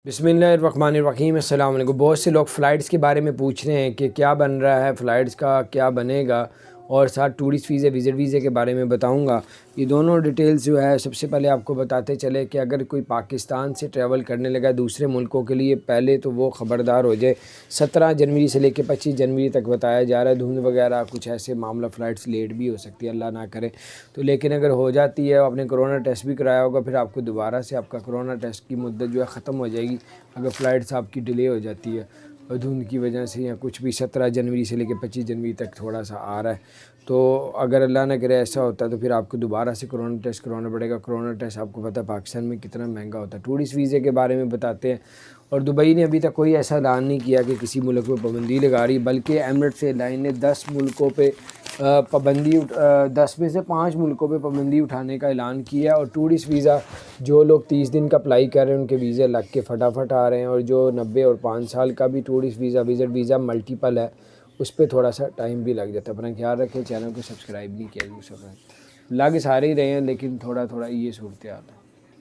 بسم اللہ الرحمن الرحیم۔ السلام علیکم۔ بہت سے لوگ فلائٹس کے بارے میں پوچھ رہے ہیں کہ کیا بن رہا ہے، فلائٹس کا کیا بنے گا، اور ساتھ ٹورسٹ ویزے وزٹ ویزے کے بارے میں بتاؤں گا۔ یہ دونوں ڈیٹیلز جو ہے سب سے پہلے آپ کو بتاتے چلے کہ اگر کوئی پاکستان سے ٹریول کرنے لگا دوسرے ملکوں کے لیے، پہلے تو وہ خبردار ہو جائے۔ 17 جنوری سے لے کے 25 جنوری تک بتایا جا رہا ہے، دھند وغیرہ کچھ ایسے معاملہ، فلائٹس لیٹ بھی ہو سکتی ہے، اللہ نہ کرے تو، لیکن اگر ہو جاتی ہے، آپ نے کرونا ٹیسٹ بھی کرایا ہوگا، پھر آپ کو دوبارہ سے آپ کا کرونا ٹیسٹ کی مدت جو ہے ختم ہو جائے گی اگر فلائٹس آپ کی ڈیلے ہو جاتی ہے اور دھند کی وجہ سے یا کچھ بھی۔ 17 جنوری سے لے کے 25 جنوری تک تھوڑا سا آ رہا ہے، تو اگر اللہ نہ کرے ایسا ہوتا ہے تو پھر آپ کو دوبارہ سے کرونا ٹیسٹ کروانا پڑے گا۔ کرونا ٹیسٹ آپ کو پتہ ہے پاکستان میں کتنا مہنگا ہوتا ہے۔ ٹورسٹ ویزے کے بارے میں بتاتے ہیں، اور دبئی نے ابھی تک کوئی ایسا اعلان نہیں کیا کہ کسی ملک پہ پابندی لگا رہی، بلکہ ایمریٹس ایئر لائن نے 10 ملکوں پہ پابندی 10 میں سے 5 ملکوں پہ پابندی اٹھانے کا اعلان کیا ہے، اور ٹورسٹ ویزا جو لوگ 30 دن کا اپلائی کر رہے ہیں ان کے ویزے لگ کے فٹافٹ آ رہے ہیں، اور جو 90 اور 5 سال کا بھی tourist visa visit visa multiple ہے اس پہ تھوڑا سا ٹائم بھی لگ جاتا ہے۔ اپنا خیال رکھیں، چینل کو سبسکرائب نہیں کیا جی، لگ سارے ہی رہے ہیں لیکن تھوڑا تھوڑا یہ صورتحال ہے۔